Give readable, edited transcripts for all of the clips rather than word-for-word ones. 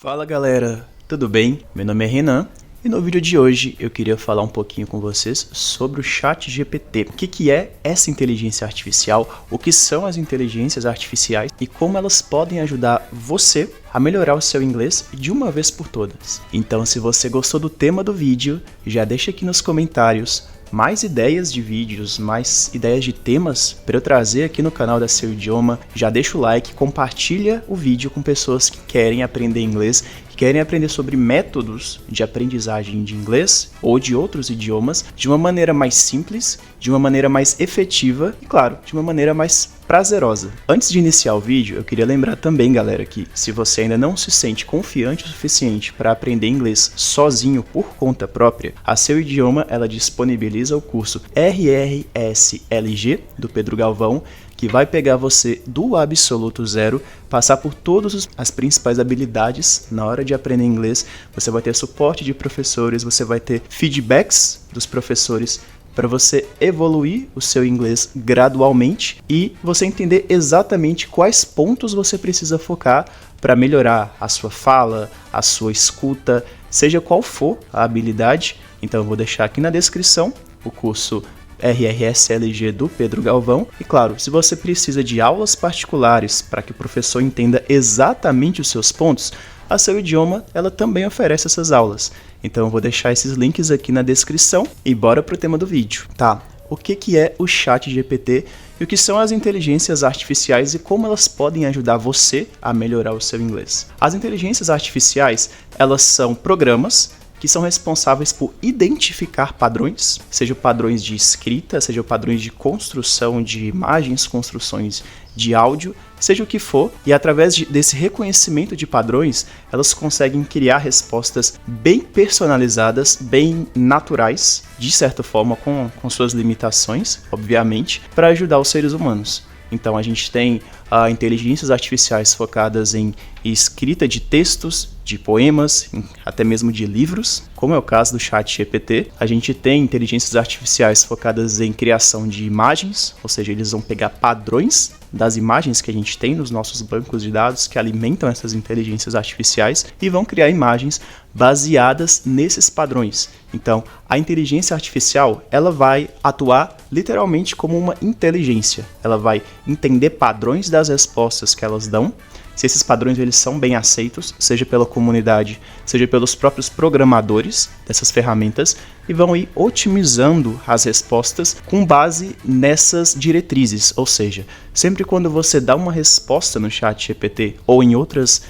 Fala galera, tudo bem? Meu nome é Renan e no vídeo de hoje eu queria falar um pouquinho com vocês sobre o ChatGPT. O que é essa inteligência artificial, o que são as inteligências artificiais e como elas podem ajudar você a melhorar o seu inglês de uma vez por todas. Então, se você gostou do tema do vídeo, já deixa aqui nos comentários mais ideias de vídeos, mais ideias de temas para eu trazer aqui no canal da Seu Idioma. Já deixa o like, compartilha o vídeo com pessoas que querem aprender inglês, que querem aprender sobre métodos de aprendizagem de inglês ou de outros idiomas de uma maneira mais simples, de uma maneira mais efetiva e, claro, de uma maneira mais prazerosa. Antes de iniciar o vídeo, eu queria lembrar também, galera, que se você ainda não se sente confiante o suficiente para aprender inglês sozinho por conta própria, a Seu Idioma ela disponibiliza o curso RRSLG do Pedro Galvão, que vai pegar você do absoluto zero, passar por todas as principais habilidades na hora de aprender inglês. Você vai ter suporte de professores, você vai ter feedbacks dos professores para você evoluir o seu inglês gradualmente e você entender exatamente quais pontos você precisa focar para melhorar a sua fala, a sua escuta, seja qual for a habilidade. Então eu vou deixar aqui na descrição o curso RRSLG do Pedro Galvão. E claro, se você precisa de aulas particulares para que o professor entenda exatamente os seus pontos, a Seu Idioma ela também oferece essas aulas. Então eu vou deixar esses links aqui na descrição e bora pro tema do vídeo. Tá, o que é o ChatGPT e o que são as inteligências artificiais e como elas podem ajudar você a melhorar o seu inglês? As inteligências artificiais, elas são programas que são responsáveis por identificar padrões, sejam padrões de escrita, sejam padrões de construção de imagens, construções de áudio, seja o que for, e através desse reconhecimento de padrões, elas conseguem criar respostas bem personalizadas, bem naturais, de certa forma com suas limitações, obviamente, para ajudar os seres humanos. Então a gente tem inteligências artificiais focadas em escrita de textos, de poemas, até mesmo de livros, como é o caso do ChatGPT. A gente tem inteligências artificiais focadas em criação de imagens, ou seja, eles vão pegar padrões das imagens que a gente tem nos nossos bancos de dados que alimentam essas inteligências artificiais e vão criar imagens baseadas nesses padrões. Então, a inteligência artificial, ela vai atuar literalmente como uma inteligência. Ela vai entender padrões das respostas que elas dão, se esses padrões eles são bem aceitos, seja pela comunidade, seja pelos próprios programadores dessas ferramentas, e vão ir otimizando as respostas com base nessas diretrizes. Ou seja, sempre quando você dá uma resposta no ChatGPT ou em outras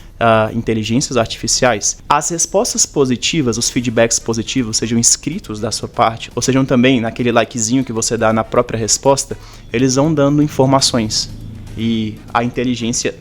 inteligências artificiais, as respostas positivas, os feedbacks positivos, sejam escritos da sua parte, ou sejam também naquele likezinho que você dá na própria resposta, eles vão dando informações. E a inteligência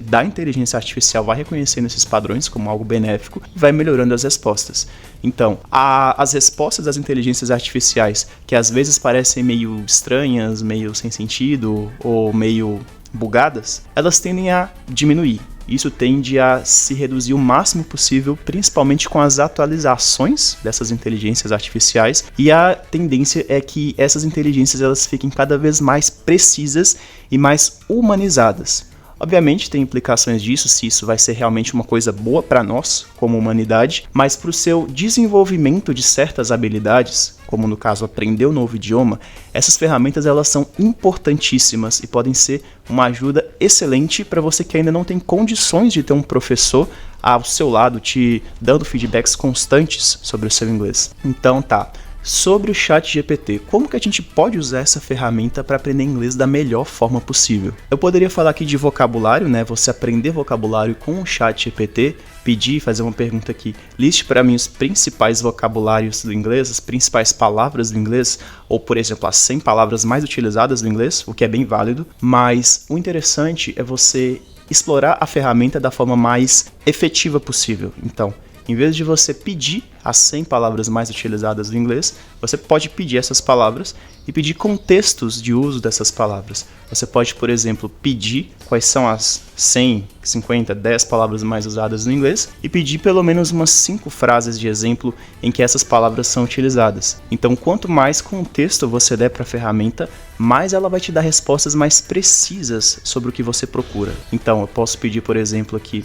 artificial vai reconhecendo esses padrões como algo benéfico e vai melhorando as respostas. Então, as respostas das inteligências artificiais, que às vezes parecem meio estranhas, meio sem sentido ou meio bugadas, elas tendem a diminuir. Isso tende a se reduzir o máximo possível, principalmente com as atualizações dessas inteligências artificiais, e a tendência é que essas inteligências elas fiquem cada vez mais precisas e mais humanizadas. Obviamente tem implicações disso, se isso vai ser realmente uma coisa boa para nós, como humanidade, mas para o seu desenvolvimento de certas habilidades, como no caso aprender um novo idioma, essas ferramentas elas são importantíssimas e podem ser uma ajuda excelente para você que ainda não tem condições de ter um professor ao seu lado te dando feedbacks constantes sobre o seu inglês. Então tá. Sobre o ChatGPT, como que a gente pode usar essa ferramenta para aprender inglês da melhor forma possível? Eu poderia falar aqui de vocabulário, né? Você aprender vocabulário com o ChatGPT, pedir, fazer uma pergunta aqui, liste para mim os principais vocabulários do inglês, as principais palavras do inglês, ou por exemplo, as 100 palavras mais utilizadas do inglês, o que é bem válido, mas o interessante é você explorar a ferramenta da forma mais efetiva possível. Então, em vez de você pedir as 100 palavras mais utilizadas do inglês, você pode pedir essas palavras e pedir contextos de uso dessas palavras. Você pode, por exemplo, pedir quais são as 100, 50, 10 palavras mais usadas no inglês e pedir pelo menos umas 5 frases de exemplo em que essas palavras são utilizadas. Então, quanto mais contexto você der para a ferramenta, mais ela vai te dar respostas mais precisas sobre o que você procura. Então, eu posso pedir, por exemplo, aqui,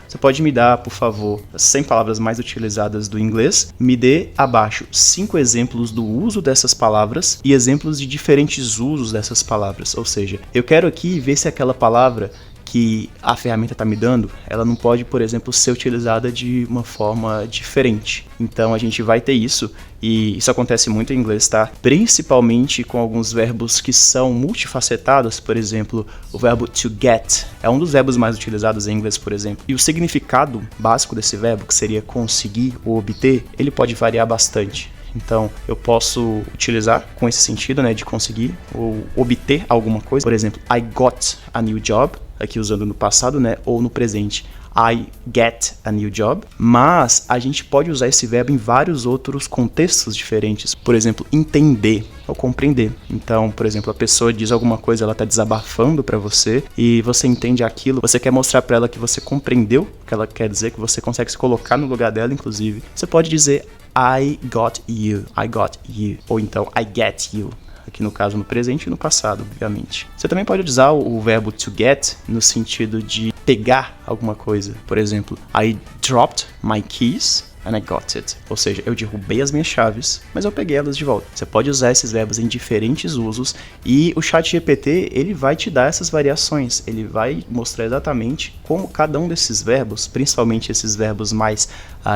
você pode me dar, por favor, as 100 palavras mais utilizadas do inglês, me dê abaixo 5 exemplos do uso dessas palavras e exemplos de diferentes usos dessas palavras. Ou seja, eu quero aqui ver se aquela palavra que a ferramenta está me dando, ela não pode, por exemplo, ser utilizada de uma forma diferente. Então a gente vai ter isso, e isso acontece muito em inglês, tá? Principalmente com alguns verbos que são multifacetados, por exemplo, o verbo to get é um dos verbos mais utilizados em inglês, por exemplo. E o significado básico desse verbo, que seria conseguir ou obter, ele pode variar bastante. Então, eu posso utilizar com esse sentido, né, de conseguir ou obter alguma coisa. Por exemplo, I got a new job, aqui usando no passado, né, ou no presente. I get a new job. Mas a gente pode usar esse verbo em vários outros contextos diferentes. Por exemplo, entender ou compreender. Então, por exemplo, a pessoa diz alguma coisa, ela está desabafando para você e você entende aquilo, você quer mostrar para ela que você compreendeu o que ela quer dizer, que você consegue se colocar no lugar dela, inclusive. Você pode dizer I got you, I got you, ou então I get you, aqui no caso no presente e no passado, obviamente. Você também pode usar o verbo to get no sentido de pegar alguma coisa. Por exemplo, I dropped my keys and I got it. Ou seja, eu derrubei as minhas chaves, mas eu peguei elas de volta. Você pode usar esses verbos em diferentes usos e o ChatGPT, ele vai te dar essas variações. Ele vai mostrar exatamente como cada um desses verbos, principalmente esses verbos mais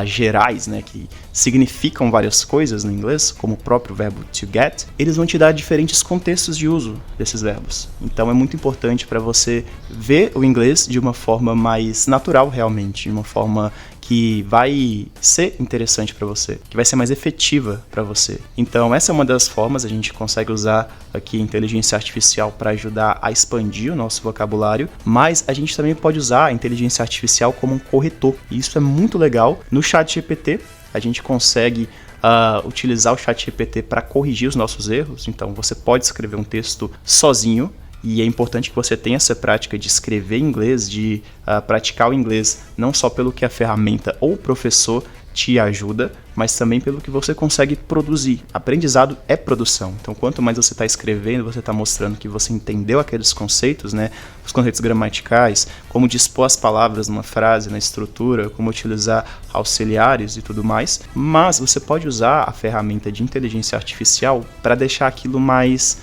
gerais, né, que significam várias coisas no inglês, como o próprio verbo to get, eles vão te dar diferentes contextos de uso desses verbos. Então é muito importante para você ver o inglês de uma forma mais natural realmente, de uma forma que vai ser interessante para você, que vai ser mais efetiva para você. Então essa é uma das formas, a gente consegue usar aqui a inteligência artificial para ajudar a expandir o nosso vocabulário, mas a gente também pode usar a inteligência artificial como um corretor, e isso é muito legal. No ChatGPT a gente consegue utilizar o ChatGPT para corrigir os nossos erros. Então você pode escrever um texto sozinho, e é importante que você tenha essa prática de escrever em inglês, de praticar o inglês, não só pelo que a ferramenta ou o professor te ajuda, mas também pelo que você consegue produzir. Aprendizado é produção. Então, quanto mais você está escrevendo, você está mostrando que você entendeu aqueles conceitos, né? Os conceitos gramaticais, como dispor as palavras numa frase, na estrutura, como utilizar auxiliares e tudo mais. Mas você pode usar a ferramenta de inteligência artificial para deixar aquilo mais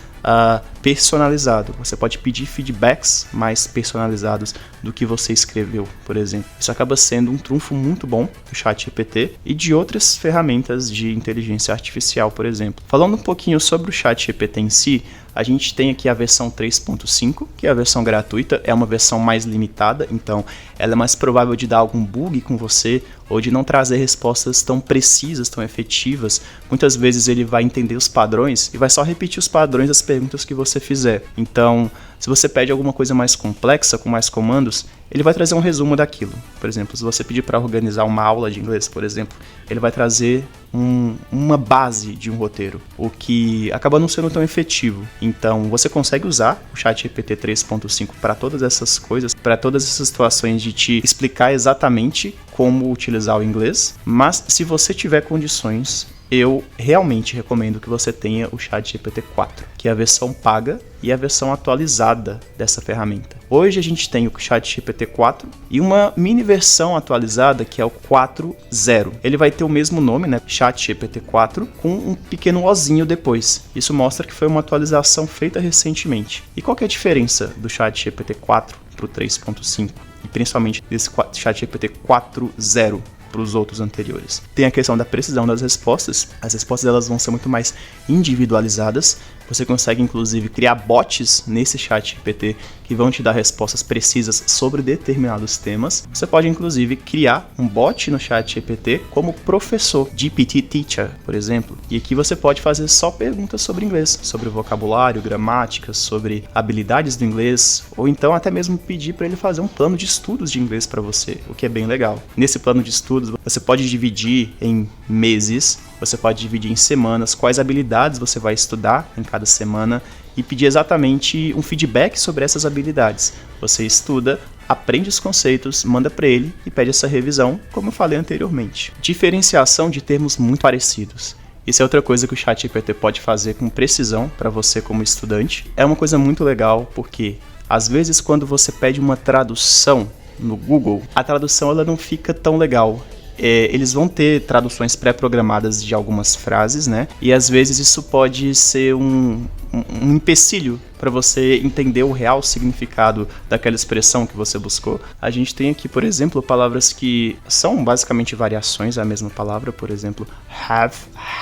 personalizado. Você pode pedir feedbacks mais personalizados do que você escreveu, por exemplo. Isso acaba sendo um trunfo muito bom do ChatGPT e de outras ferramentas de inteligência artificial, por exemplo. Falando um pouquinho sobre o ChatGPT em si, a gente tem aqui a versão 3.5, que é a versão gratuita, é uma versão mais limitada, então ela é mais provável de dar algum bug com você ou de não trazer respostas tão precisas, tão efetivas. Muitas vezes ele vai entender os padrões e vai só repetir os padrões das perguntas que você fizer. Então, se você pede alguma coisa mais complexa, com mais comandos, ele vai trazer um resumo daquilo. Por exemplo, se você pedir para organizar uma aula de inglês, por exemplo, ele vai trazer uma base de um roteiro, o que acaba não sendo tão efetivo. Então, você consegue usar o ChatGPT 3.5 para todas essas coisas, para todas essas situações de te explicar exatamente como utilizar o inglês, mas se você tiver condições, eu realmente recomendo que você tenha o ChatGPT 4, que é a versão paga e a versão atualizada dessa ferramenta. Hoje a gente tem o ChatGPT 4 e uma mini versão atualizada que é o 4.0. Ele vai ter o mesmo nome, né? ChatGPT 4, com um pequeno ozinho depois. Isso mostra que foi uma atualização feita recentemente. E qual que é a diferença do ChatGPT 4 para o 3.5? E principalmente desse ChatGPT 4.0 para os outros anteriores? Tem a questão da precisão das respostas. As respostas elas vão ser muito mais individualizadas. Você consegue inclusive criar bots nesse chat GPT que vão te dar respostas precisas sobre determinados temas. Você pode inclusive criar um bot no chat GPT como professor, GPT Teacher, por exemplo. E aqui você pode fazer só perguntas sobre inglês, sobre vocabulário, gramática, sobre habilidades do inglês, ou então até mesmo pedir para ele fazer um plano de estudos de inglês para você, o que é bem legal. Nesse plano de estudos, você pode dividir em meses, você pode dividir em semanas, quais habilidades você vai estudar em cada semana e pedir exatamente um feedback sobre essas habilidades. Você estuda, aprende os conceitos, manda para ele e pede essa revisão, como eu falei anteriormente. Diferenciação de termos muito parecidos. Isso é outra coisa que o ChatGPT pode fazer com precisão para você como estudante. É uma coisa muito legal porque, às vezes, quando você pede uma tradução no Google, a tradução ela não fica tão legal. Eles vão ter traduções pré-programadas de algumas frases, né? E às vezes isso pode ser um empecilho para você entender o real significado daquela expressão que você buscou. A gente tem aqui, por exemplo, palavras que são basicamente variações da mesma palavra, por exemplo, have,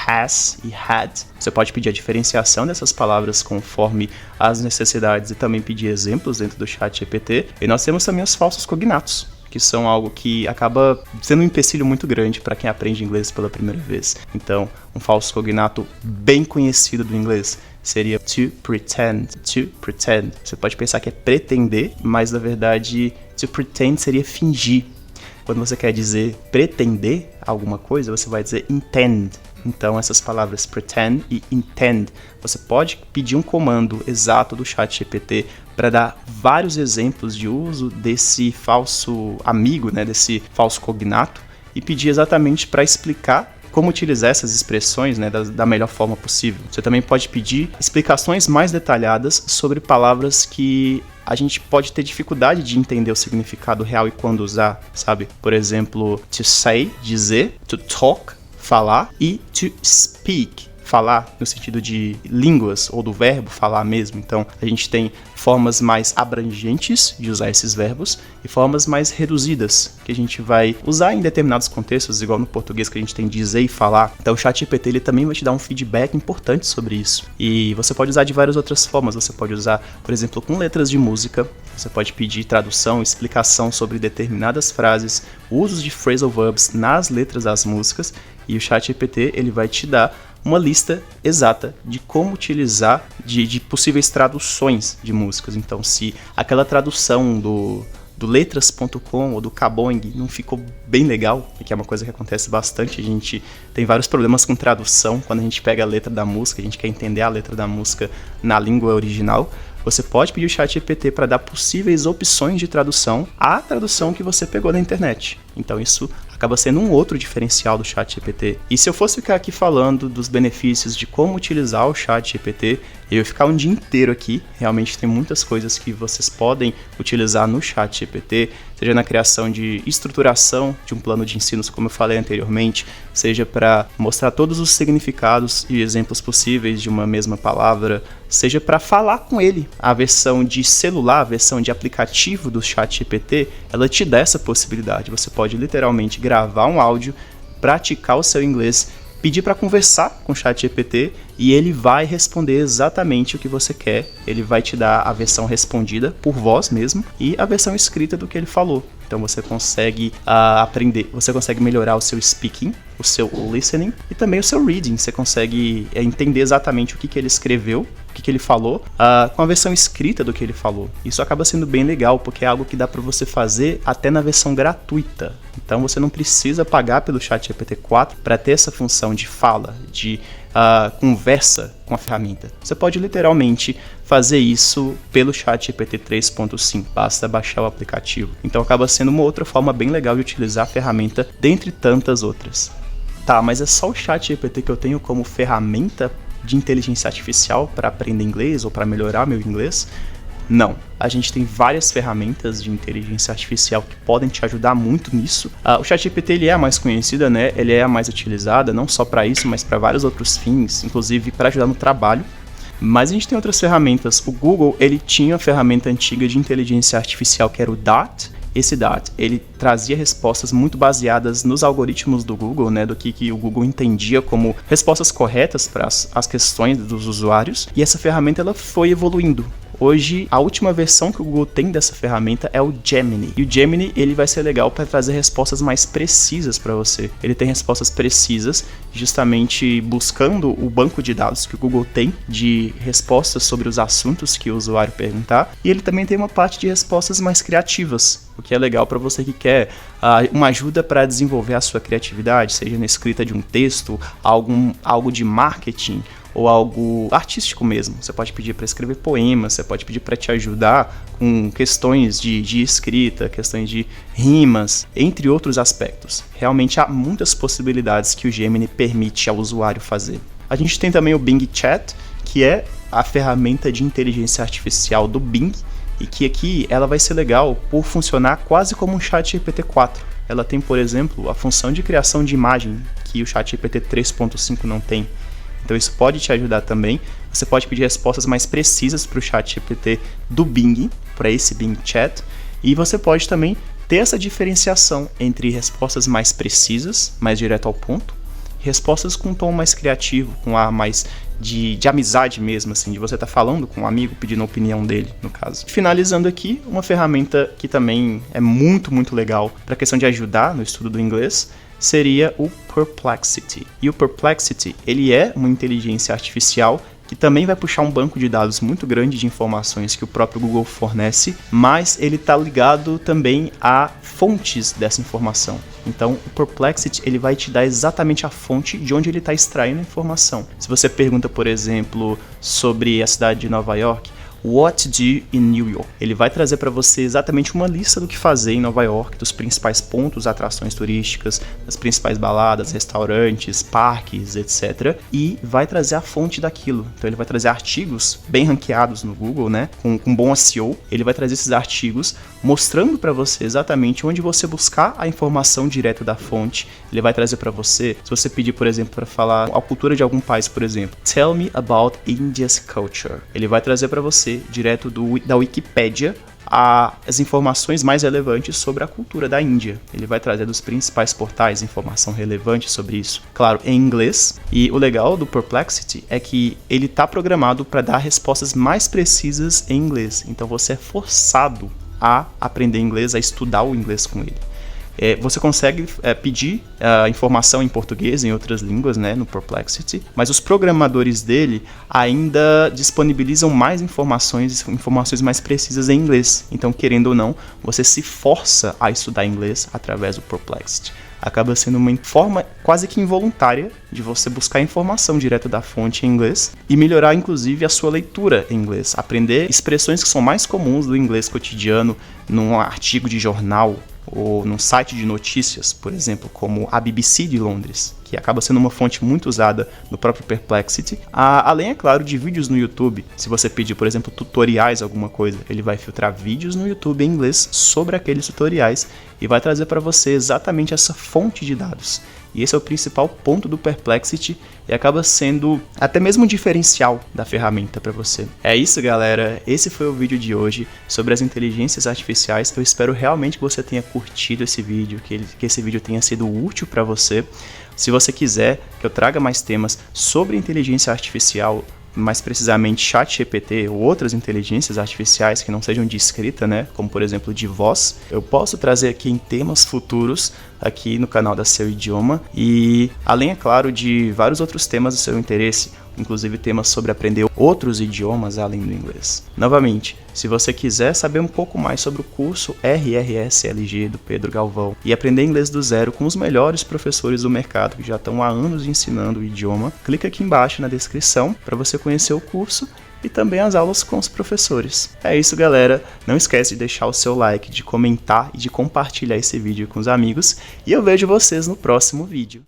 has e had. Você pode pedir a diferenciação dessas palavras conforme as necessidades e também pedir exemplos dentro do ChatGPT. E nós temos também os falsos cognatos, que são algo que acaba sendo um empecilho muito grande para quem aprende inglês pela primeira vez. Então, um falso cognato bem conhecido do inglês seria to pretend. To pretend. Você pode pensar que é pretender, mas na verdade, to pretend seria fingir. Quando você quer dizer pretender alguma coisa, você vai dizer intend. Então, essas palavras pretend e intend, você pode pedir um comando exato do ChatGPT para dar vários exemplos de uso desse falso amigo, né, desse falso cognato, e pedir exatamente para explicar como utilizar essas expressões, né, da melhor forma possível. Você também pode pedir explicações mais detalhadas sobre palavras que a gente pode ter dificuldade de entender o significado real e quando usar, sabe? Por exemplo, to say, dizer, to talk, falar, e to speak, falar no sentido de línguas ou do verbo falar mesmo. Então, a gente tem formas mais abrangentes de usar esses verbos e formas mais reduzidas que a gente vai usar em determinados contextos, igual no português que a gente tem dizer e falar. Então, o ChatGPT ele também vai te dar um feedback importante sobre isso. E você pode usar de várias outras formas. Você pode usar, por exemplo, com letras de música. Você pode pedir tradução, explicação sobre determinadas frases, usos de phrasal verbs nas letras das músicas. E o ChatGPT ele vai te dar uma lista exata de como utilizar de possíveis traduções de músicas. Então, se aquela tradução do letras.com ou do Kabong não ficou bem legal, que é uma coisa que acontece bastante, a gente tem vários problemas com tradução quando a gente pega a letra da música, a gente quer entender a letra da música na língua original. Você pode pedir o ChatGPT para dar possíveis opções de tradução à tradução que você pegou na internet. Então isso acaba sendo um outro diferencial do ChatGPT. E se eu fosse ficar aqui falando dos benefícios de como utilizar o ChatGPT, eu ia ficar um dia inteiro aqui. Realmente tem muitas coisas que vocês podem utilizar no ChatGPT, seja na criação de estruturação de um plano de ensino, como eu falei anteriormente, seja para mostrar todos os significados e exemplos possíveis de uma mesma palavra, seja para falar com ele. A versão de celular, a versão de aplicativo do ChatGPT, ela te dá essa possibilidade. Você pode literalmente gravar um áudio, praticar o seu inglês, pedir para conversar com o ChatGPT e ele vai responder exatamente o que você quer. Ele vai te dar a versão respondida por voz mesmo e a versão escrita do que ele falou. Então você consegue aprender, você consegue melhorar o seu speaking, o seu listening e também o seu reading. Você consegue entender exatamente o que ele escreveu, o que ele falou, com a versão escrita do que ele falou. Isso acaba sendo bem legal, porque é algo que dá para você fazer até na versão gratuita. Então você não precisa pagar pelo ChatGPT 4 para ter essa função de fala, de conversa com a ferramenta. Você pode literalmente fazer isso pelo ChatGPT 3.5, basta baixar o aplicativo. Então acaba sendo uma outra forma bem legal de utilizar a ferramenta, dentre tantas outras. Tá, mas é só o ChatGPT que eu tenho como ferramenta de inteligência artificial para aprender inglês ou para melhorar meu inglês? Não. A gente tem várias ferramentas de inteligência artificial que podem te ajudar muito nisso. O ChatGPT ele é a mais conhecida, né? Ele é a mais utilizada, não só para isso, mas para vários outros fins, inclusive para ajudar no trabalho. Mas a gente tem outras ferramentas. O Google ele tinha a ferramenta antiga de inteligência artificial que era o DART, esse Dart, ele trazia respostas muito baseadas nos algoritmos do Google, né, do que o Google entendia como respostas corretas para as questões dos usuários, e essa ferramenta ela foi evoluindo. Hoje, a última versão que o Google tem dessa ferramenta é o Gemini. E o Gemini, ele vai ser legal para trazer respostas mais precisas para você. Ele tem respostas precisas, justamente buscando o banco de dados que o Google tem de respostas sobre os assuntos que o usuário perguntar. E ele também tem uma parte de respostas mais criativas, o que é legal para você que quer uma ajuda para desenvolver a sua criatividade, seja na escrita de um texto, algo de marketing, ou algo artístico mesmo. Você pode pedir para escrever poemas, você pode pedir para te ajudar com questões de escrita, questões de rimas, entre outros aspectos. Realmente há muitas possibilidades que o Gemini permite ao usuário fazer. A gente tem também o Bing Chat, que é a ferramenta de inteligência artificial do Bing, e que aqui ela vai ser legal por funcionar quase como um ChatGPT 4. Ela tem, por exemplo, a função de criação de imagem, que o ChatGPT 3.5 não tem. Então isso pode te ajudar também. Você pode pedir respostas mais precisas para o ChatGPT do Bing, para esse Bing Chat. E você pode também ter essa diferenciação entre respostas mais precisas, mais direto ao ponto, e respostas com um tom mais criativo, com ar mais de amizade mesmo, assim, de você estar falando com um amigo, pedindo a opinião dele, no caso. Finalizando aqui, uma ferramenta que também é muito, muito legal para a questão de ajudar no estudo do inglês, seria o Perplexity. E o Perplexity, ele é uma inteligência artificial que também vai puxar um banco de dados muito grande de informações que o próprio Google fornece, mas ele está ligado também a fontes dessa informação. Então, o Perplexity ele vai te dar exatamente a fonte de onde ele está extraindo a informação. Se você pergunta, por exemplo, sobre a cidade de Nova York, What to do in New York? Ele vai trazer para você exatamente uma lista do que fazer em Nova York, dos principais pontos, atrações turísticas, das principais baladas, restaurantes, parques, etc. E vai trazer a fonte daquilo. Então ele vai trazer artigos bem ranqueados no Google, né? Com bom SEO. Ele vai trazer esses artigos mostrando para você exatamente onde você buscar a informação direto da fonte. Ele vai trazer para você, se você pedir, por exemplo, para falar a cultura de algum país, por exemplo, Tell me about India's culture. Ele vai trazer para você direto da Wikipédia as informações mais relevantes sobre a cultura da Índia. Ele vai trazer dos principais portais informação relevante sobre isso, claro, em inglês. E o legal do Perplexity é que ele está programado para dar respostas mais precisas em inglês. Então você é forçado a aprender inglês, a estudar o inglês com ele. Você consegue pedir informação em português, em outras línguas, né, no Perplexity, mas os programadores dele ainda disponibilizam mais informações mais precisas em inglês. Então, querendo ou não, você se força a estudar inglês através do Perplexity. Acaba sendo uma forma quase que involuntária de você buscar informação direto da fonte em inglês e melhorar, inclusive, a sua leitura em inglês. Aprender expressões que são mais comuns do inglês cotidiano num artigo de jornal ou num site de notícias, por exemplo, como a BBC de Londres, que acaba sendo uma fonte muito usada no próprio Perplexity, além, é claro, de vídeos no YouTube. Se você pedir, por exemplo, tutoriais, alguma coisa, ele vai filtrar vídeos no YouTube em inglês sobre aqueles tutoriais e vai trazer para você exatamente essa fonte de dados. E esse é o principal ponto do Perplexity e acaba sendo até mesmo um diferencial da ferramenta para você. É isso, galera. Esse foi o vídeo de hoje sobre as inteligências artificiais. Eu espero realmente que você tenha curtido esse vídeo, que esse vídeo tenha sido útil para você. Se você quiser que eu traga mais temas sobre inteligência artificial, mais precisamente ChatGPT ou outras inteligências artificiais que não sejam de escrita, né, como por exemplo de voz, eu posso trazer aqui em temas futuros aqui no canal da Seu Idioma e além, é claro, de vários outros temas do seu interesse, inclusive temas sobre aprender outros idiomas além do inglês. Novamente, se você quiser saber um pouco mais sobre o curso RRSLG do Pedro Galvão e aprender inglês do zero com os melhores professores do mercado que já estão há anos ensinando o idioma, clica aqui embaixo na descrição para você conhecer o curso e também as aulas com os professores. É isso, galera. Não esquece de deixar o seu like, de comentar e de compartilhar esse vídeo com os amigos. E eu vejo vocês no próximo vídeo.